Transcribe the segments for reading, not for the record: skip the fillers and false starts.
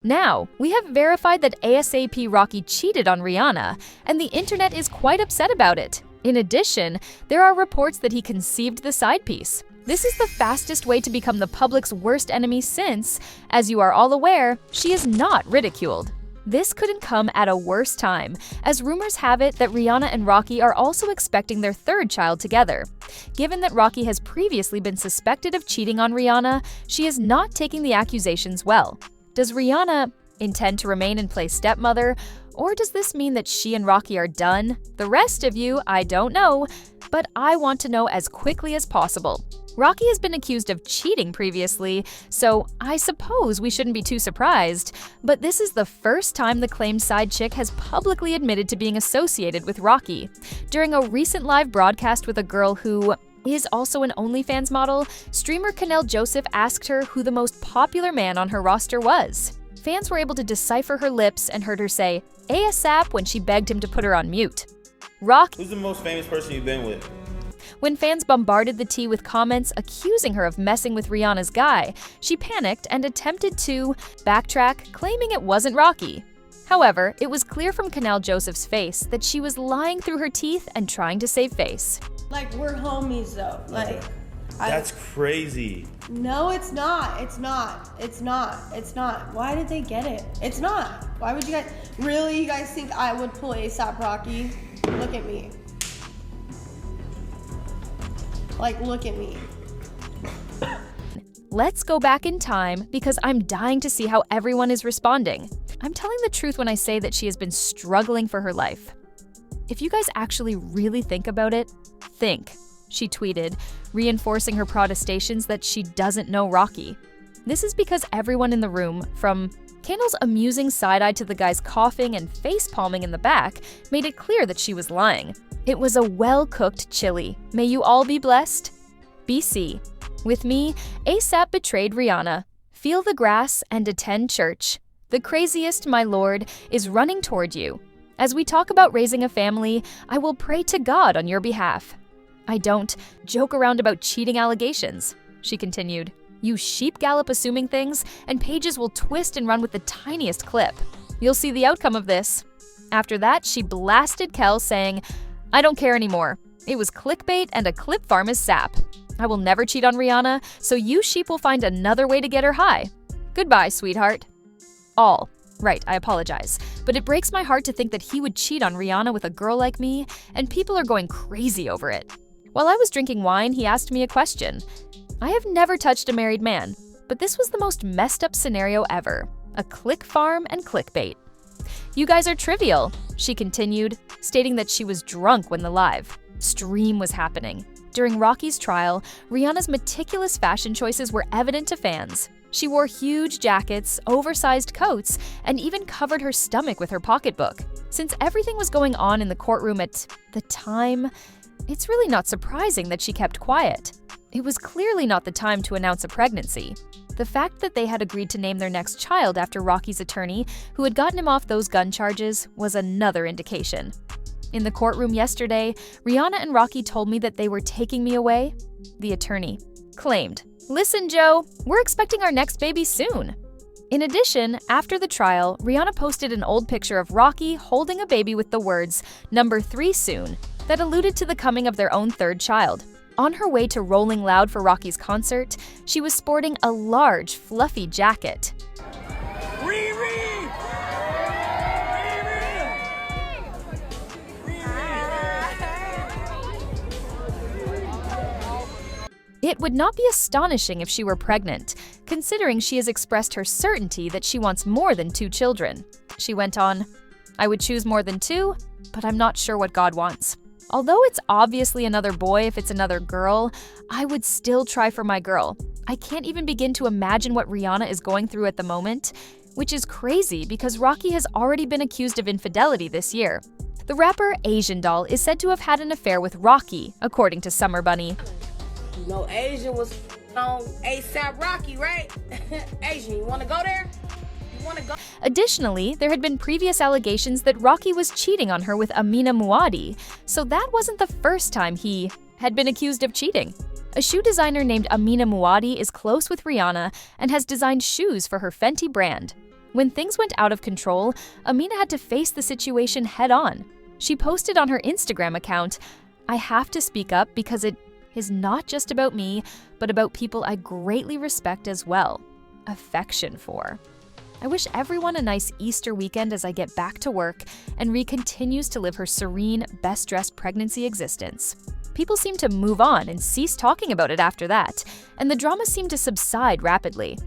Now, we have verified that ASAP Rocky cheated on Rihanna, and the internet is quite upset about it. In addition, there are reports that he conceived the side piece. This is the fastest way to become the public's worst enemy since, as you are all aware, she is not ridiculed. This couldn't come at a worse time, as rumors have it that Rihanna and Rocky are also expecting their third child together. Given that Rocky has previously been suspected of cheating on Rihanna, she is not taking the accusations well. Does Rihanna intend to remain and play stepmother, or does this mean that she and Rocky are done? The rest of you, I don't know, but I want to know as quickly as possible. Rocky has been accused of cheating previously, so I suppose we shouldn't be too surprised, but this is the first time the claimed side chick has publicly admitted to being associated with Rocky. During a recent live broadcast with a girl who is also an OnlyFans model, streamer Canel Joseph asked her who the most popular man on her roster was. Fans were able to decipher her lips and heard her say ASAP when she begged him to put her on mute. Who's the most famous person you've been with? When fans bombarded the tea with comments accusing her of messing with Rihanna's guy, she panicked and attempted to backtrack, claiming it wasn't Rocky. However, it was clear from Canel Joseph's face that she was lying through her teeth and trying to save face. Like, we're homies though. Like, That's crazy. No, it's not. It's not. It's not. It's not. Why did they get it? It's not. Why would you guys, really, you guys think I would pull ASAP Rocky? Look at me. Like, look at me. Let's go back in time because I'm dying to see how everyone is responding. I'm telling the truth when I say that she has been struggling for her life. If you guys actually really think about it, think, she tweeted, reinforcing her protestations that she doesn't know Rocky. This is because everyone in the room, from Kendall's amusing side-eye to the guy's coughing and face-palming in the back, made it clear that she was lying. It was a well-cooked chili. May you all be blessed. BC. With me, ASAP betrayed Rihanna. Feel the grass and attend church. The craziest, my lord, is running toward you. As we talk about raising a family, I will pray to God on your behalf. I don't joke around about cheating allegations, she continued. You sheep gallop assuming things, and pages will twist and run with the tiniest clip. You'll see the outcome of this. After that, she blasted Kel, saying, I don't care anymore. It was clickbait and a clip farm is sap. I will never cheat on Rihanna, so you sheep will find another way to get her high. Goodbye, sweetheart. Right, I apologize, but it breaks my heart to think that he would cheat on Rihanna with a girl like me, and people are going crazy over it. While I was drinking wine, he asked me a question. I have never touched a married man, but this was the most messed up scenario ever. A click farm and clickbait. You guys are trivial, she continued, stating that she was drunk when the live stream was happening. During Rocky's trial, Rihanna's meticulous fashion choices were evident to fans. She wore huge jackets, oversized coats, and even covered her stomach with her pocketbook. Since everything was going on in the courtroom at the time, it's really not surprising that she kept quiet. It was clearly not the time to announce a pregnancy. The fact that they had agreed to name their next child after Rocky's attorney, who had gotten him off those gun charges, was another indication. In the courtroom yesterday, Rihanna and Rocky told me that they were taking me away. The attorney claimed, Listen, Joe, we're expecting our next baby soon. In addition, after the trial, Rihanna posted an old picture of Rocky holding a baby with the words, "Number 3 soon," that alluded to the coming of their own third child. On her way to Rolling Loud for Rocky's concert, she was sporting a large, fluffy jacket. It would not be astonishing if she were pregnant, considering she has expressed her certainty that she wants more than 2 children. She went on, I would choose more than 2, but I'm not sure what God wants. Although it's obviously another boy if it's another girl, I would still try for my girl. I can't even begin to imagine what Rihanna is going through at the moment, which is crazy because Rocky has already been accused of infidelity this year. The rapper Asian Doll is said to have had an affair with Rocky, according to Summer Bunny. You know, Asian was on ASAP Rocky, right? Asian, you wanna go there? You wanna go? Additionally, there had been previous allegations that Rocky was cheating on her with Amina Muaddi, so that wasn't the first time he had been accused of cheating. A shoe designer named Amina Muaddi is close with Rihanna and has designed shoes for her Fenty brand. When things went out of control, Amina had to face the situation head-on. She posted on her Instagram account, "I have to speak up because it is not just about me, but about people I greatly respect as well. Affection for. I wish everyone a nice Easter weekend as I get back to work and Ree continues to live her serene, best-dressed pregnancy existence." People seemed to move on and cease talking about it after that, and the drama seemed to subside rapidly.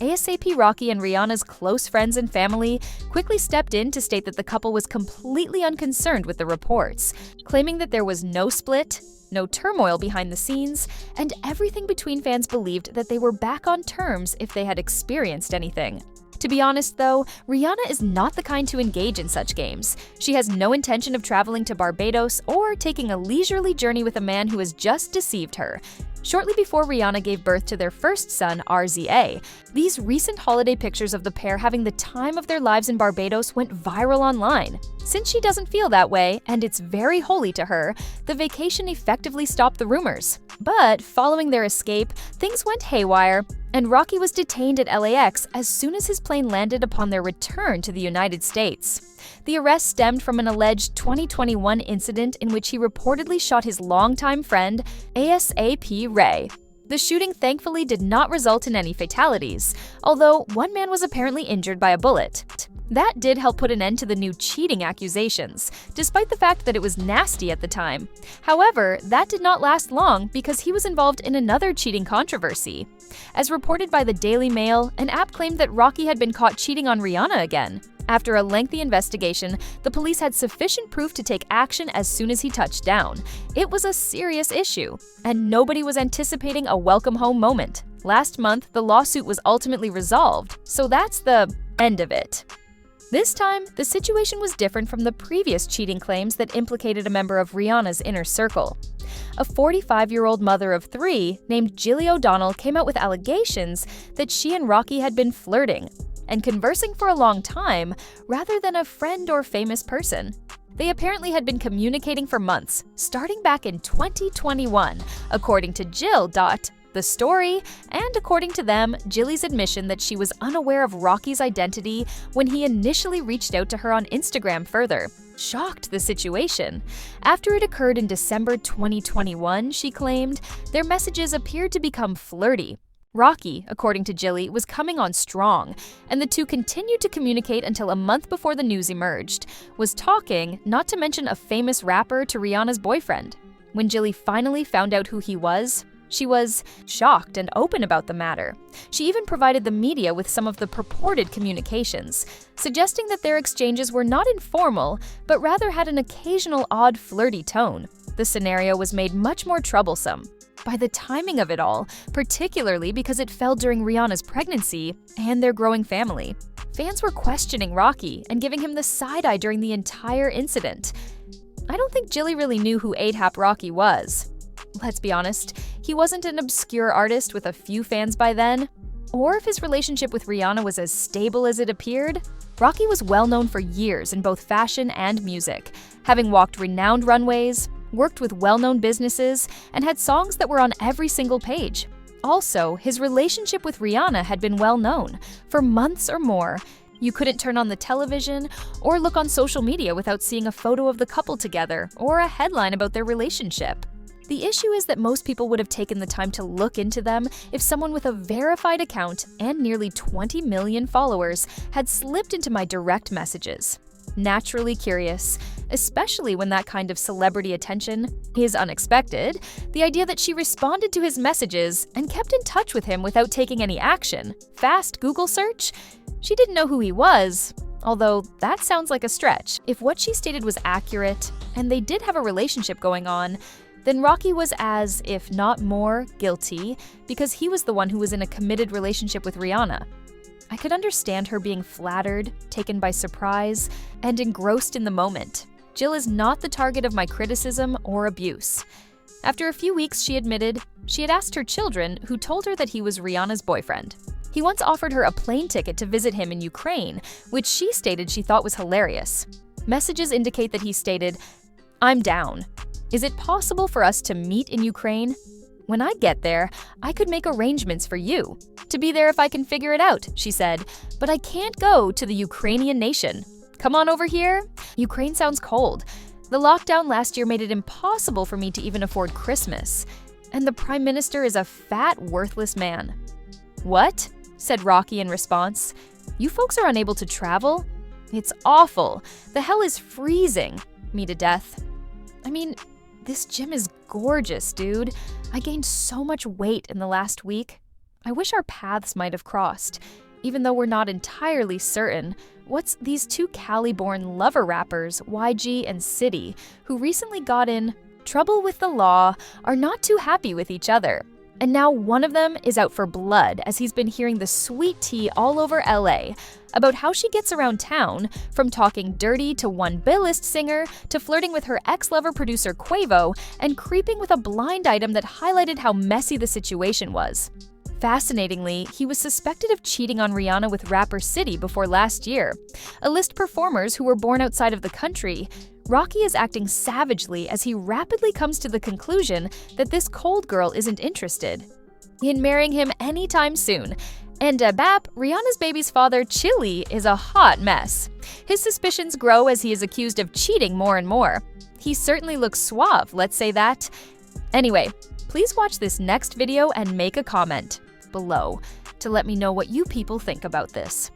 ASAP Rocky and Rihanna's close friends and family quickly stepped in to state that the couple was completely unconcerned with the reports, claiming that there was no split, no turmoil behind the scenes, and everything between fans believed that they were back on terms if they had experienced anything. To be honest, though, Rihanna is not the kind to engage in such games. She has no intention of traveling to Barbados or taking a leisurely journey with a man who has just deceived her. Shortly before Rihanna gave birth to their first son, RZA, these recent holiday pictures of the pair having the time of their lives in Barbados went viral online. Since she doesn't feel that way, and it's very holy to her, the vacation effectively stopped the rumors. But following their escape, things went haywire, and Rocky was detained at LAX as soon as his plane landed upon their return to the United States. The arrest stemmed from an alleged 2021 incident in which he reportedly shot his longtime friend, ASAP Ray. The shooting thankfully did not result in any fatalities, although one man was apparently injured by a bullet. That did help put an end to the new cheating accusations, despite the fact that it was nasty at the time. However, that did not last long because he was involved in another cheating controversy. As reported by the Daily Mail, an app claimed that Rocky had been caught cheating on Rihanna again. After a lengthy investigation, the police had sufficient proof to take action as soon as he touched down. It was a serious issue, and nobody was anticipating a welcome home moment. Last month, the lawsuit was ultimately resolved, so that's the end of it. This time, the situation was different from the previous cheating claims that implicated a member of Rihanna's inner circle. A 45-year-old mother of 3 named Jilly O'Donnell came out with allegations that she and Rocky had been flirting and conversing for a long time rather than a friend or famous person. They apparently had been communicating for months, starting back in 2021, according to Jill. The story, and according to them, Jilly's admission that she was unaware of Rocky's identity when he initially reached out to her on Instagram further, shocked the situation. After it occurred in December 2021, she claimed, their messages appeared to become flirty. Rocky, according to Jilly, was coming on strong, and the two continued to communicate until a month before the news emerged, was talking, not to mention a famous rapper, to Rihanna's boyfriend. When Jilly finally found out who he was, she was shocked and open about the matter. She even provided the media with some of the purported communications, suggesting that their exchanges were not informal, but rather had an occasional odd flirty tone. The scenario was made much more troublesome by the timing of it all, particularly because it fell during Rihanna's pregnancy and their growing family. Fans were questioning Rocky and giving him the side-eye during the entire incident. I don't think Jilly really knew who A$AP Rocky was. Let's be honest, he wasn't an obscure artist with a few fans by then. Or if his relationship with Rihanna was as stable as it appeared. Rocky was well known for years in both fashion and music, having walked renowned runways, worked with well-known businesses, and had songs that were on every single page. Also, his relationship with Rihanna had been well known for months or more. You couldn't turn on the television or look on social media without seeing a photo of the couple together or a headline about their relationship. The issue is that most people would have taken the time to look into them if someone with a verified account and nearly 20 million followers had slipped into my direct messages. Naturally curious, especially when that kind of celebrity attention is unexpected, the idea that she responded to his messages and kept in touch with him without taking any action. Fast Google search? She didn't know who he was, although that sounds like a stretch. If what she stated was accurate, and they did have a relationship going on, then Rocky was as, if not more, guilty because he was the one who was in a committed relationship with Rihanna. I could understand her being flattered, taken by surprise, and engrossed in the moment. Jill is not the target of my criticism or abuse. After a few weeks, she admitted she had asked her children, who told her that he was Rihanna's boyfriend. He once offered her a plane ticket to visit him in Ukraine, which she stated she thought was hilarious. Messages indicate that he stated, "I'm down. Is it possible for us to meet in Ukraine?" When I get there, I could make arrangements for you to be there if I can figure it out, she said, but I can't go to the Ukrainian nation. Come on over here? Ukraine sounds cold. The lockdown last year made it impossible for me to even afford Christmas. And the Prime Minister is a fat, worthless man. What? Said Rocky in response. You folks are unable to travel? It's awful. The hell is freezing me to death. I mean, this gym is gorgeous, dude. I gained so much weight in the last week. I wish our paths might have crossed. Even though we're not entirely certain, what's these two Cali-born lover rappers, YG and City, who recently got in trouble with the law, are not too happy with each other. And now one of them is out for blood as he's been hearing the sweet tea all over LA about how she gets around town, from talking dirty to one B-list singer to flirting with her ex-lover producer Quavo and creeping with a blind item that highlighted how messy the situation was. Fascinatingly, he was suspected of cheating on Rihanna with rapper City before last year. A list performers who were born outside of the country. Rocky is acting savagely as he rapidly comes to the conclusion that this cold girl isn't interested in marrying him anytime soon. And Bap, Rihanna's baby's father, Chili, is a hot mess. His suspicions grow as he is accused of cheating more and more. He certainly looks suave, let's say that. Anyway, please watch this next video and make a comment below to let me know what you people think about this.